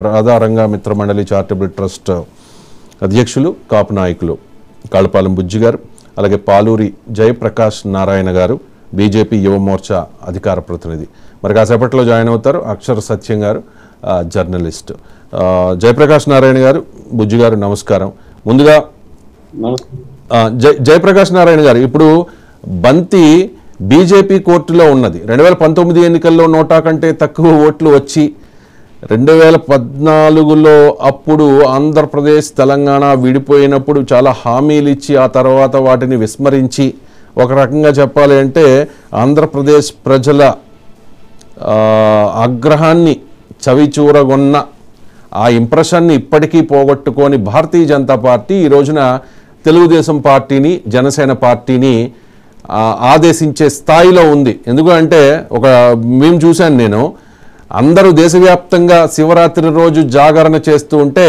ఆధారంగా మిత్రమండలి charitable trust అధ్యక్షులు కాపు నాయకులు కాళపాలెం బుజ్జి గారు, అలాగే పాలూరి జయప్రకాష్ నారాయణ గారు, బీజేపీ యువ మోర్చా అధికార ప్రతినిధి. మరి కాసేపట్లో జాయిన్ అవుతారు అక్షర సత్యం గారు, జర్నలిస్ట్. జయప్రకాష్ నారాయణ గారు, బుజ్జి గారు నమస్కారం. ముందుగా జయప్రకాష్ నారాయణ గారు, ఇప్పుడు బంతి బీజేపీ కోర్టులో ఉన్నది. 2019 ఎన్నికల్లో 100 కంటే తక్కువ ఓట్లు వచ్చి 2014లో అప్పుడు ఆంధ్రప్రదేశ్ తెలంగాణ విడిపోయినప్పుడు చాలా హామీలు ఇచ్చి ఆ తర్వాత వాటిని విస్మరించి, ఒక రకంగా చెప్పాలి అంటే ఆంధ్రప్రదేశ్ ప్రజల ఆగ్రహాన్ని చవిచూరగొన్న ఆ ఇంప్రెషన్ని ఇప్పటికీ పోగొట్టుకొని భారతీయ జనతా పార్టీ ఈ రోజున తెలుగుదేశం పార్టీని, జనసేన పార్టీని ఆదేశించే స్థాయిలో ఉంది. ఎందుకంటే మేము చూశాను, నేను అందరూ దేశవ్యాప్తంగా శివరాత్రి రోజు జాగరణ చేస్తూ ఉంటే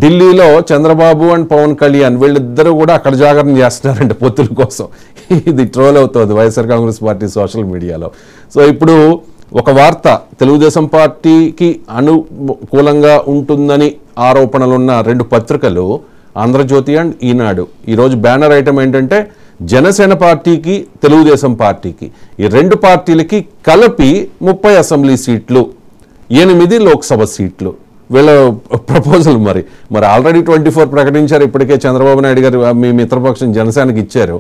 ఢిల్లీలో చంద్రబాబు అండ్ పవన్ కళ్యాణ్ వీళ్ళిద్దరూ కూడా అక్కడ జాగరణ చేస్తున్నారంటే పొత్తుల కోసం. ఇది ట్రోల్ అవుతుంది వైఎస్ఆర్ కాంగ్రెస్ పార్టీ సోషల్ మీడియాలో. సో ఇప్పుడు ఒక వార్త తెలుగుదేశం పార్టీకి అనుకూలంగా ఉంటుందని ఆరోపణలున్న 2 పత్రికలు, ఆంధ్రజ్యోతి అండ్ ఈనాడు, ఈరోజు బ్యానర్ ఐటమ్ ఏంటంటే జనసేన పార్టీకి, తెలుగుదేశం పార్టీకి, ఈ 2 పార్టీలకి కలిపి 30 అసెంబ్లీ సీట్లు, 8 లోక్సభ సీట్లు వీళ్ళ ప్రపోజల్. మరి ఆల్రెడీ 24 ప్రకటించారు. ఇప్పటికే చంద్రబాబు నాయుడు గారు మీ మిత్రపక్షం జనసేనకి ఇచ్చారు.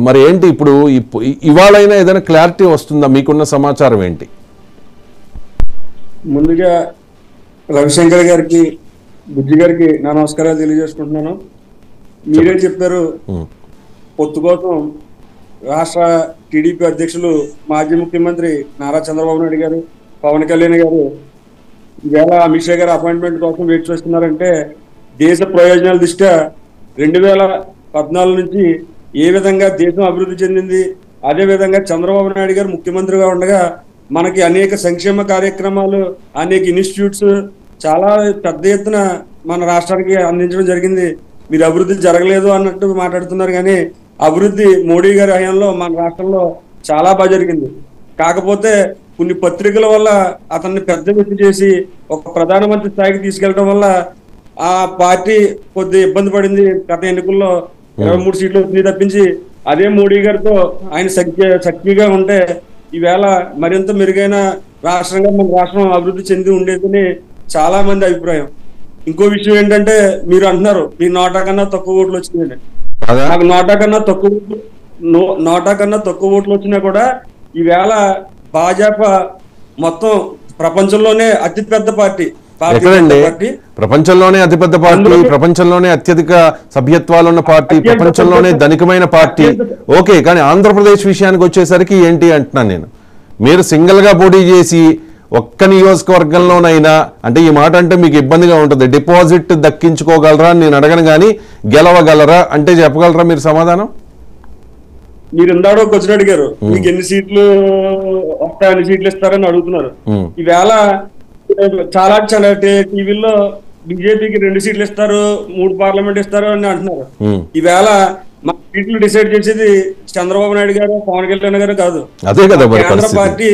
మరి ఏంటి ఇప్పుడు ఇవాళైనా ఏదైనా క్లారిటీ వస్తుందా? మీకున్న సమాచారం ఏంటి? ముందుగా రవిశంకర్ గారికి, బుజ్జి గారికి నా నమస్కారాలు తెలియజేసుకుంటున్నాను. మీరే చెప్పారు, పొత్తు కోసం రాష్ట్ర టీడీపీ అధ్యక్షులు మాజీ ముఖ్యమంత్రి నారా చంద్రబాబు నాయుడు గారు, పవన్ కళ్యాణ్ గారు ఈవేళ అమిత్ షా గారు అపాయింట్మెంట్ కోసం వెయిట్ చేస్తున్నారంటే దేశ ప్రయోజనాల దృష్ట్యా 2014 నుంచి ఏ విధంగా దేశం అభివృద్ధి చెందింది, అదే విధంగా చంద్రబాబు నాయుడు గారు ముఖ్యమంత్రిగా ఉండగా మనకి అనేక సంక్షేమ కార్యక్రమాలు, అనేక ఇన్స్టిట్యూట్స్ చాలా పెద్ద ఎత్తున మన రాష్ట్రానికి అందించడం జరిగింది. మీరు అభివృద్ధి జరగలేదు అన్నట్టు మాట్లాడుతున్నారు, కానీ అభివృద్ధి మోడీ గారి హయాంలో మన రాష్ట్రంలో చాలా బాగా జరిగింది. కాకపోతే కొన్ని పత్రికల వల్ల అతన్ని పెద్ద వ్యక్తి చేసి ఒక ప్రధానమంత్రి స్థాయికి తీసుకెళ్లడం వల్ల ఆ పార్టీ కొద్ది ఇబ్బంది పడింది. గత ఎన్నికల్లో 23 సీట్లు వచ్చింది తప్పించి, అదే మోడీ గారితో ఆయన సఖ్యంగా ఉంటే ఈవేళ మరింత మెరుగైన రాష్ట్రంగా మన రాష్ట్రం అభివృద్ధి చెంది ఉండేదని చాలా మంది అభిప్రాయం. ఇంకో విషయం ఏంటంటే, మీరు అంటున్నారు మీ 100 కన్నా తక్కువ ఓట్లు వచ్చినాయండి. నాకు 100 కన్నా తక్కువ ఓట్లు వచ్చినా కూడా ఈవేళ భాజపా మొత్తం ప్రపంచంలోనే అతిపెద్ద పార్టీ. ప్రపంచంలోనే అతిపెద్ద పార్టీ, ప్రపంచంలోనే అత్యధిక సభ్యత్వాలు ఉన్న పార్టీ, ప్రపంచంలోనే ధనికమైన పార్టీ. ఓకే, కానీ ఆంధ్రప్రదేశ్ విషయానికి వచ్చేసరికి ఏంటి అంటున్నాను నేను. మీరు సింగిల్ గా పోటీ చేసి ఒక్క నియోజకవర్గంలోనైనా, అంటే ఈ మాట అంటే మీకు ఇబ్బందిగా ఉంటుంది, డిపాజిట్ దక్కించుకోగలరా అని నేను అడగను, కానీ గెలవగలరా అంటే చెప్పగలరా మీరు సమాధానం? మీరు ఇందాక క్వశ్చన్ అడిగారు, మీకు ఎన్ని సీట్లు వస్తాయి, ఎన్ని సీట్లు ఇస్తారని అడుగుతున్నారు. ఈవేళ చాలా టీవీల్లో బీజేపీకి 2 సీట్లు ఇస్తారు, 3 పార్లమెంట్ ఇస్తారు అని అంటున్నారు. ఈవేళ సీట్లు డిసైడ్ చేసేది చంద్రబాబు నాయుడు గారు, పవన్ కళ్యాణ్ గారు కాదు, అదే కదా కేంద్ర పార్టీ